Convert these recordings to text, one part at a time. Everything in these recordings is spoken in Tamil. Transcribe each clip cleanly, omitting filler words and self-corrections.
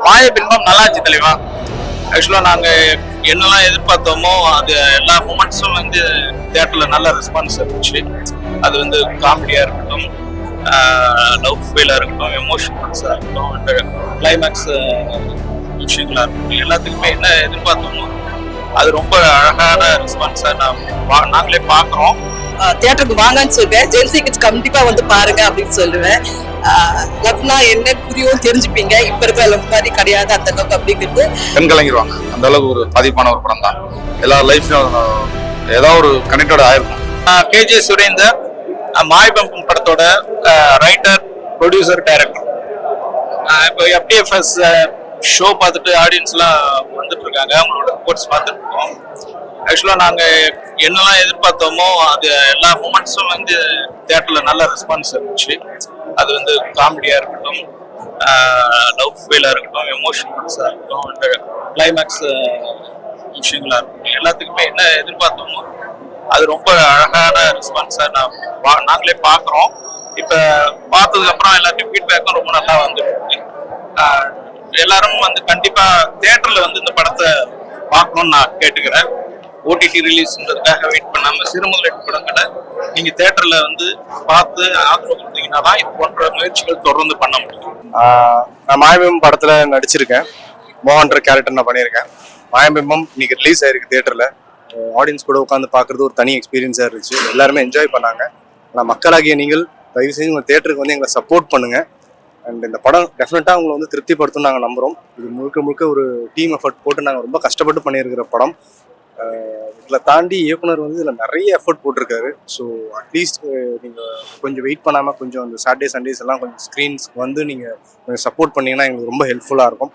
மாய பின்பம் நல்லா இருந்துச்சு தலைவா. ஆக்சுவலாக நாங்கள் என்னெல்லாம் எதிர்பார்த்தோமோ அது எல்லா மூமெண்ட்ஸும் வந்து தியேட்டரில் நல்ல ரெஸ்பான்ஸ் இருந்துச்சு. அது வந்து காமெடியாக இருக்கட்டும், லவ் ஃபீலாக இருக்கட்டும், எமோஷனல்ஸாக இருக்கட்டும், அந்த கிளைமேக்ஸ் விஷயங்களாக இருக்கட்டும், எல்லாத்துக்குமே என்ன எதிர்பார்த்தோமோ அது ரொம்ப அழகான ரெஸ்பான்ஸாக நாங்களே பார்க்குறோம். தியேட்டருக்கு வாங்கன்னு சொல்லுவேன். ஜென்சிக்கு கண்டிப்பா வந்து பாருங்க அப்படின்னு சொல்லுவேன். லவ்னா என்ன புரியும் தெரிஞ்சுப்பீங்க. இப்ப இருக்க லவ் மாதிரி கிடையாது அந்த அளவுக்கு அப்படிங்கிறது. கண் கலங்கிடுவாங்க. அந்த அளவுக்கு ஒரு பாதிப்பான ஒரு படம் தான். எல்லா லைஃப்லயும் ஏதாவது ஒரு கனெக்டட் ஆயிருக்கும். கேஜே சுரேந்தர் மாயபம்பம் படத்தோட ரைட்டர், ப்ரொடியூசர், டைரக்டர். இப்போ எஃப்டிஎஃப்எஸ் ஷோ பார்த்துட்டு ஆடியன்ஸ்லாம் வந்துட்டு இருக்காங்க. அவங்களோட ரிப்போர்ட்ஸ் பார்த்துட்டு இருக்கோம். ஆக்சுவலாக நாங்கள் என்னெல்லாம் எதிர்பார்த்தோமோ அது எல்லா மூமெண்ட்ஸும் வந்து தியேட்டரில் நல்ல ரெஸ்பான்ஸ் இருந்துச்சு. அது வந்து காமெடியாக இருக்கட்டும், லவ் ஃபீலாக இருக்கட்டும், எமோஷனல்ஸாக இருக்கட்டும், அந்த கிளைமேக்ஸ் விஷயங்களாக இருக்கட்டும், எல்லாத்துக்குமே என்ன எதிர்பார்த்தோமோ அது ரொம்ப அழகான ரெஸ்பான்ஸாக நாங்களே பார்க்குறோம். இப்போ பார்த்ததுக்கப்புறம் எல்லாத்தையும் ஃபீட்பேக்கும் ரொம்ப நல்லா வந்துருக்கு. எல்லாரும் வந்து கண்டிப்பாக தியேட்டரில் வந்து இந்த படத்தை பார்க்கணும்னு நான் கேட்டுக்கிறேன். ஓடிடி ரிலீஸ்ன்றதுக்காக வெயிட் பண்ணாமல் சிறுமுதலீட்டு படங்களை நீங்கள் தியேட்டரில் வந்து பார்த்து ஆதரவு கொடுத்தீங்கன்னா தான் இது போன்ற முயற்சிகள் தொடர்ந்து பண்ண முடியும். நான் மாயபிம்பம் படத்தில் நடிச்சிருக்கேன். மோகன்ற கேரக்டர் நான் பண்ணியிருக்கேன். மாயபிம்பம் இன்னைக்கு ரிலீஸ் ஆயிருக்கு தியேட்டரில். ஆடியன்ஸ் கூட உட்காந்து பார்க்குறது ஒரு தனி எக்ஸ்பீரியன்ஸாக இருந்துச்சு. எல்லாருமே என்ஜாய் பண்ணாங்க. ஆனால் மக்களாகிய நீங்கள் தயவு செஞ்சு உங்கள் தியேட்டருக்கு வந்து எங்களை சப்போர்ட் பண்ணுங்கள். அண்ட் இந்த படம் டெஃபினட்டாக உங்களை வந்து திருப்திப்படுத்தும் நாங்கள் நம்புகிறோம். இது முழுக்க முழுக்க ஒரு டீம் எஃபர்ட் போட்டு நாங்கள் ரொம்ப கஷ்டப்பட்டு பண்ணியிருக்கிற படம். இதில் தாண்டி இயக்குனர் வந்து இதில் நிறைய எஃபர்ட் போட்டிருக்காரு. ஸோ அட்லீஸ்ட் நீங்கள் கொஞ்சம் வெயிட் பண்ணாமல் கொஞ்சம் அந்த சாட்டர்டே சண்டேஸ் எல்லாம் கொஞ்சம் ஸ்க்ரீன்ஸ்க்கு வந்து நீங்கள் கொஞ்சம் சப்போர்ட் பண்ணிங்கன்னா எங்களுக்கு ரொம்ப ஹெல்ப்ஃபுல்லாக இருக்கும்.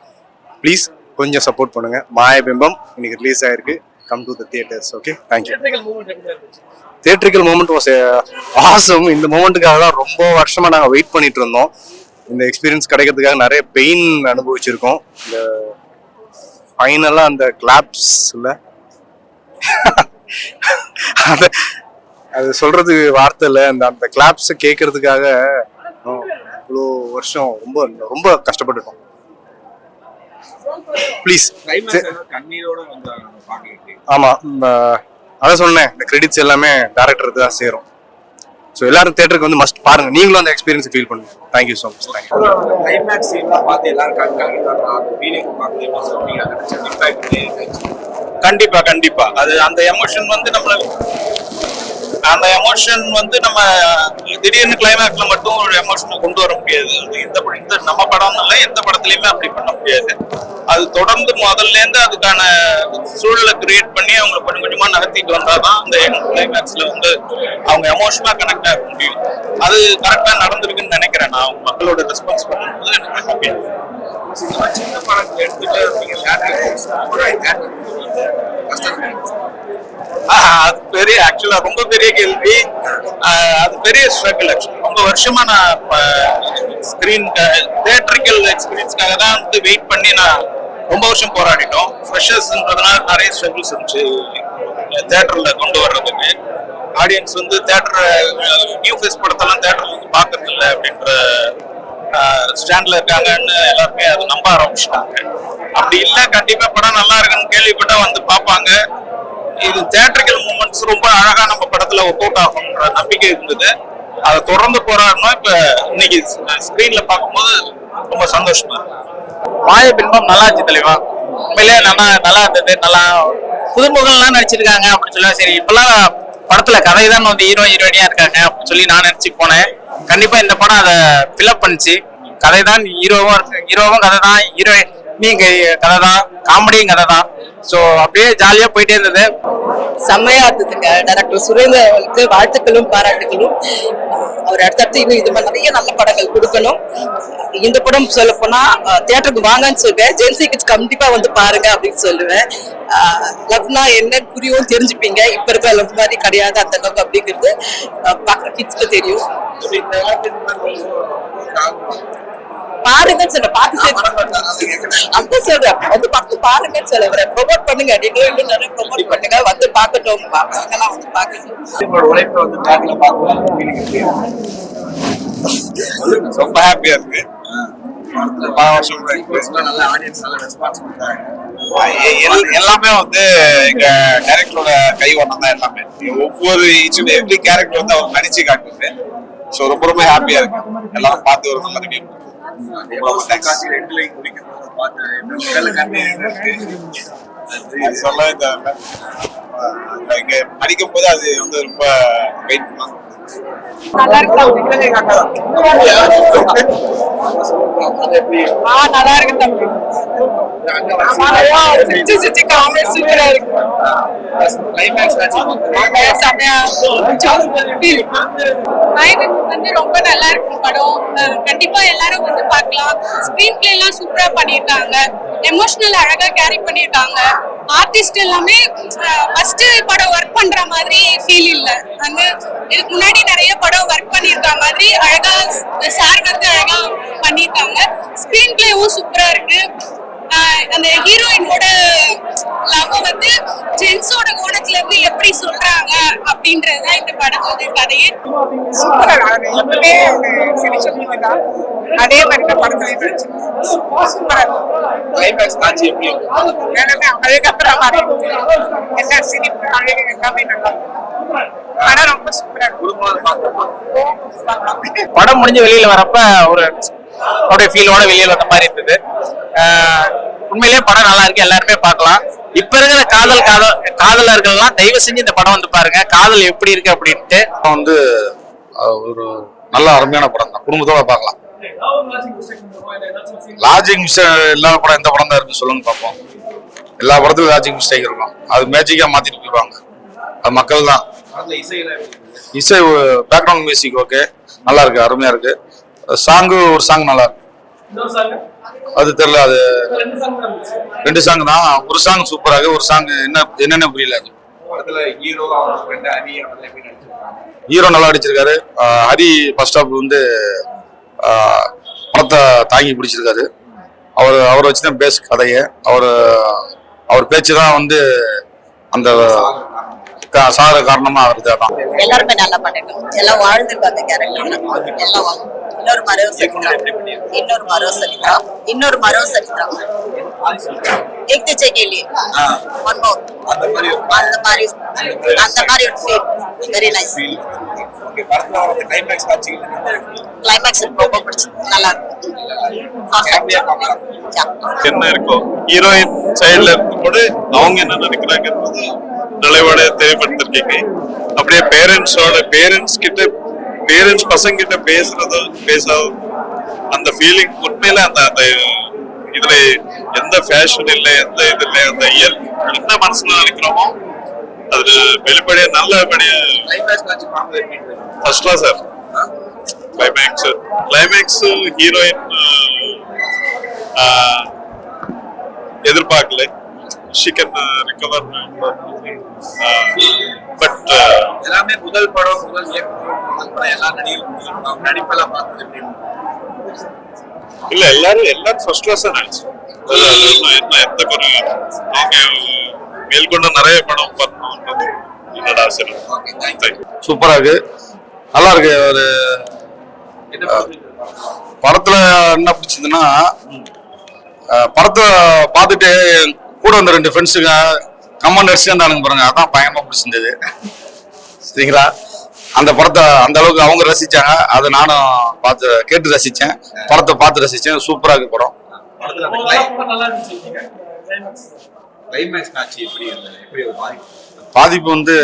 ப்ளீஸ் கொஞ்சம் சப்போர்ட் பண்ணுங்கள். மாயபிம்பம் இன்னைக்கு ரிலீஸ் ஆகிருக்கு. Come to the theatres. Okay, thank you. Theatrical moment was awesome. இந்த மூமெண்ட்டுக்காக தான் ரொம்ப வருஷமாக நாங்கள் வெயிட் பண்ணிட்டு இருந்தோம். இந்த எக்ஸ்பீரியன்ஸ் கிடைக்கிறதுக்காக நிறைய பெயின் அனுபவிச்சிருக்கோம். இந்த ஃபைனலாக அந்த கிளாப்ஸில் அது சொல்றதுக்கு வார்த்தை இல்லை. அந்த கிளாப்ஸை கேட்கறதுக்காக இவ்வளோ வருஷம் ரொம்ப ரொம்ப கஷ்டப்பட்டுட்டோம். ப்ளீஸ். ஆமா, அதான் சொன்னேன், இந்த கிரெடிட்ஸ் எல்லாமே டைரக்டருக்கு தான் சேரும். ஸோ எல்லாரும் தியேட்டருக்கு வந்து மஸ்ட் பாருங்க. நீங்களும் அந்த எக்ஸ்பீரியன்ஸ் ஃபீல் பண்ணுங்க. Thank you so much. கண்டிப்பா கண்டிப்பா அது அந்த எமோஷன் வந்து நம்ம திடீர்னு கிளைமேக்ஸ்ல மட்டும் ஒரு எமோஷனை கொண்டு வர முடியாது. இந்த நம்ம படம் இல்லை, எந்த படத்துலயுமே அப்படி பண்ண முடியாது. அது தொடர்ந்து முதல்ல இருந்து அதுக்கான சூழலை கிரியேட் பண்ணி அவங்க கொஞ்சம் கொஞ்சமா நகர்த்திட்டு வந்தாதான் அந்த கிளைமேக்ஸ்ல வந்து அவங்க எமோஷனா கனெக்ட் ஆக முடியும். அது கரெக்டா நடந்திருக்குன்னு நினைக்கிறேன். நான் மக்களோட ரெஸ்பான்ஸ் பண்ணும்போது எனக்கு ஹாப்பியா சின்ன படத்தை எடுத்துட்டு அது பெரிய ஆக்சுவலா ரொம்ப பெரிய கேள்வி. அது பெரிய ஸ்ட்ரகிள். ஆக்சுவலா ரொம்ப வருஷமா நான் ஸ்கிரீன் தியேட்டரிக்கல் எக்ஸ்பீரியன்ஸ்க்காக தான் வந்து வெயிட் பண்ணி நான் ரொம்ப வருஷம் போராடிட்டோம். ஃப்ரெஷர்ஸ்ன்றதுனால நிறைய ஸ்ட்ரகிள்ஸ் இருந்துச்சு தியேட்டர்ல கொண்டு வர்றதுக்கு. ஆடியன்ஸ் வந்து தியேட்டர் நியூ ஃபேஸ் படத்தெல்லாம் தியேட்டர்ல வந்து பாக்குறது இல்லை அப்படின்ற ஸ்டாண்ட்ல இருக்காங்கன்னு எல்லாருமே அதை நம்ப ஆரம்பிச்சிட்டாங்க. அப்படி இல்லை, கண்டிப்பா படம் நல்லா இருக்குன்னு கேள்விப்பட்டா வந்து பார்ப்பாங்க. இது தியேட்டரிக்கல் மூமெண்ட்ஸ் ரொம்ப அழகா நம்ம படத்துல ஒர்க் அவுட் ஆகும்ன்ற நம்பிக்கை இருந்தது. அதை தொடர்ந்து போராடணும். இப்ப இன்னைக்கு ஸ்கிரீன்ல பார்க்கும்போது ரொம்ப சந்தோஷமா இருக்கு. மாய பின்பம் நல்லா இருந்துச்சு தலைவா. உண்மையிலே நல்லா இருந்தது. நல்லா புதுமுகங்கள்லாம் நடிச்சிருக்காங்க அப்படின்னு சொல்லுவேன். சரி, இப்பெல்லாம் படத்துல கதை தான் வந்து ஹீரோயினியா இருக்காங்க அப்படின்னு சொல்லி நான் நினைச்சு போனேன். கண்டிப்பா இந்த படம் அதை ஃபில்அப் பண்ணிச்சு. கதை தான் ஹீரோவும் கதை தான், ஹீரோயின் கதை தான், காமெடியும் கதை தான். ஸோ அப்படியே ஜாலியா போயிட்டே இருந்தது. செம்மையா இருந்ததுங்க. டைரக்டர் சுரேந்தர் அவர்களுக்கு வாழ்த்துக்களும் பாராட்டுகளும். அவர் அடுத்தடுத்து இன்னும் இது மாதிரி நிறைய நல்ல படங்கள் கொடுக்கணும். இந்த படம் சொல்ல போனா தியேட்டருக்கு வாங்கன்னு சொல்லுவேன். ஜென்சிக்கு கண்டிப்பா வந்து பாருங்க அப்படின்னு சொல்லுவேன். லவ்னா என்ன புரியும் தெரிஞ்சுப்பீங்க. இப்ப இருக்க லவ் மாதிரி கிடையாது அந்த அளவுக்கு அப்படிங்கிறது பாக்குற கிட்ஸ்க்கு தெரியும். பாருங்கன்னு சொல்ல பார்த்து அந்த சொல்றேன் வந்து பார்த்து பாருங்கன்னு சொல்ல ப்ரொமோட் பண்ணுங்க. நீங்களும் இன்னும் நிறைய ப்ரொமோட் பண்ணுங்க. வந்து பார்க்கட்டும், பசங்கெல்லாம் வந்து பார்க்கட்டும். ரொம்ப ஹாப்பியா இருக்கு. பல வருஷம் நல்ல ஆடியன்ஸ் நல்ல ரெஸ்பான்ஸ் கொடுத்தாங்க. எல்லாமே வந்து எங்க டைரக்டரோட கைவண்ணம் தான் எல்லாமே. ஒவ்வொரு ஈச் அண்ட் எவ்ரி கேரக்டர் வந்து அவர் நடிச்சு காட்டுறது. ஸோ ரொம்ப ரொம்ப ஹாப்பியா இருக்கு. எல்லாரும் பார்த்து ஒரு நல்ல ரிவ்யூ. சொல்ல இங்க நடிக்கும் போது அது வந்து ரொம்ப வெயிட் நல்லா இருக்கு நல்லா இருக்கு தம்பி. சிரிச்சு காமெடி சூப்பரா இருக்கு. வந்து ரொம்ப நல்லா இருக்கும் படம். கண்டிப்பா எல்லாரும் வந்து பார்க்கலாம். ஸ்கிரீன் பிளே எல்லாம் சூப்பரா பண்ணிருக்காங்க. எமோஷனல் அழகா கேரி பண்ணிருக்காங்க. ஆர்டிஸ்ட் எல்லாமே ஃபர்ஸ்ட் படம் ஒர்க் பண்ற மாதிரி ஃபீல் இல்ல. அந்த இதுக்கு முன்னாடி நிறைய படம் ஒர்க் பண்ணிருக்க மாதிரி அழகா சார் வந்து அழகா பண்ணிருக்காங்க. ஸ்கிரீன் பிளேவும் சூப்பரா இருக்கு. அந்த ஹீரோயினோட லவ் வந்து ஜென்ஸோட கோணத்துல இருந்து எப்படி சொல்றாங்க அப்படின்றதுதான் இந்த படத்தோட கதையே. சூப்பரா எப்பவுமே சிரிச்சுதான் அதே மாதிரி இந்த படத்துல சூப்பரா கிளைமேக்ஸ் காட்சி எப்படி எல்லாமே அழகா மாதிரி எல்லா சிரிப்பு அழகு எல்லாமே நல்லா படம் ரொம்ப சூப்பரா படம் முடிஞ்சு வெளியில வரப்ப ஒரு அப்படியே ஃபீலோட வெளியில வந்த மாதிரி இருந்தது. உண்மையிலேயே படம் நல்லா இருக்கு, எல்லாருமே பார்க்கலாம். இப்ப இருக்கிற காதலர்கள்லாம் தயவு செஞ்சு இந்த படம் வந்து பாருங்க, காதல் எப்படி இருக்கு அப்படின்ட்டு. வந்து ஒரு நல்ல அருமையான படம் தான், குடும்பத்தோட பார்க்கலாம். லாஜிக் மிஸ்டேக் இல்லாத படம் எந்த படம் தான் இருக்கு சொல்லுங்க பார்ப்போம். எல்லா படத்துலயும் லாஜிக் மிஸ்டேக் இருக்கும், அது மேஜிக்கா மாத்திட்டு போயிடுவாங்க. அது மக்கள் தான். இசை பேக்ரவுண்ட் மியூசிக் ஓகே, நல்லா இருக்கு, அருமையா இருக்கு. சாங்கு ஒரு சாங் நல்லா இருக்கு, அது தெரியல, அது 2 சாங் தான். ஒரு சாங் சூப்பரா இருக்கு, ஒரு சாங் என்னன்னு புரியல. ஹீரோ நல்லா அடிச்சிருக்காரு. ஹரி ஃபர்ஸ்ட் ஹாப் வந்து படத்தை தாங்கி பிடிச்சிருக்காரு. அவரை வச்சுதான் பேஸ் கதையை. அவர் பேச்சு தான் வந்து அந்த சார காரணமா வருது. அதான் எல்லாருமே நல்லா பண்ணிட்டோம். எல்லாம் வாழ்ந்துருக்கு அந்த கேரக்டர்ல. எல்லாம் இன்னொரு மரோ சரிதா एक दीजिए के लिए one more அந்த மாதிரி ஒரு ஃபீல் வெரி நைஸ். ஓகே, படத்துல வர கிளைமேக்ஸ் காட்சி கிளைமேக்ஸ் ரொம்ப பிடிச்சது, நல்லா இருக்கு. என்ன இருக்கும் ஹீரோயின் சைடுல இருக்கும் போது அவங்க என்ன நினைக்கிறாங்க நிலையோட தெரியப்படுத்திருக்கீங்க. அப்படியே பேரண்ட்ஸ் பசங்க கிட்ட பேசாது அந்த ஃபீலிங் உண்மையில அந்த இதுல எந்த ஃபேஷன் இல்லை, எந்த இது இல்லை, அந்த என்ன மனசுல நினைக்கிறோமோ அது வெளிப்படையா நல்லபடியா first class sir. Climax heroine எதிர்பார்க்கல. she can recover, but எல்லாமே முதல் படம் எல்லா நடிப்பெல்லாம் பார்த்தது இல்ல, எல்லாரும் ஃபர்ஸ்ட் கிளாஸா நடிச்சு என்ன எந்த ஒரு அவங்க மேற்கொண்டு நிறைய படம் பண்ணணும் என்னோட ஆசை. சூப்பரா இருக்கு, நல்லா இருக்கு. ஒரு படத்துல என்ன பிடிச்சதுன்னா, படத்தை பார்த்துட்டு கூட வந்த 2 ஃப்ரெண்ட்ஸுங்க கமெண்ட் அடிச்சுட்டானுங்க பாருங்க, அதான் பயங்கரமா பிடிச்சிருந்தது. சரிங்களா, அந்த படத்தை அந்த அளவுக்கு அவங்க ரசிச்சாங்க, அதை நானும் கேட்டு ரசிச்சேன், படத்தை பார்த்து ரசிச்சேன். சூப்பரா இருக்கு படம். பாதிப்பு வந்து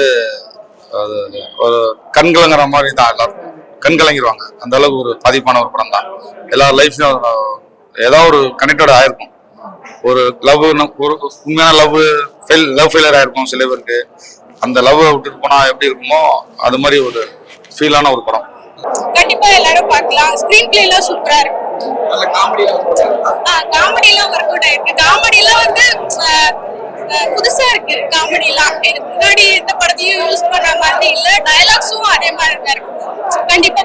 ஒரு கண் கலங்குற மாதிரி தான், எல்லாரும் கண் கலங்கிடுவாங்க. அந்த அளவுக்கு ஒரு பாதிப்பான ஒரு படம் தான். எல்லா லைஃப்லயும் ஏதாவது ஒரு கனெக்டட் ஆயிருக்கும். ஒரு லவ், ஒரு உண்மையான லவ் ஃபெயிலியர் ஆயிருக்கும் சில பேருக்கு. அந்த லவ் விட்டுட்டு போனா எப்படி இருக்குமோ அது மாதிரி ஒரு ஃபீலான ஒரு படம். கண்டிப்பா எல்லாரும் பார்க்கலாம். ஸ்கிரீன் பிளே எல்லாம் சூப்பரா இருக்கு. காமெடி எல்லாம் ஒர்க் அவுட் ஆயிருக்கு. காமெடி எல்லாம் வந்து புதுசா இருக்கு. காமெடி எல்லாம் இதுக்கு முன்னாடி எந்த படத்தையும் யூஸ் பண்ண மாதிரி இல்ல. டயலாக்ஸும் அதே மாதிரி தான் இருக்கு. கண்டிப்பா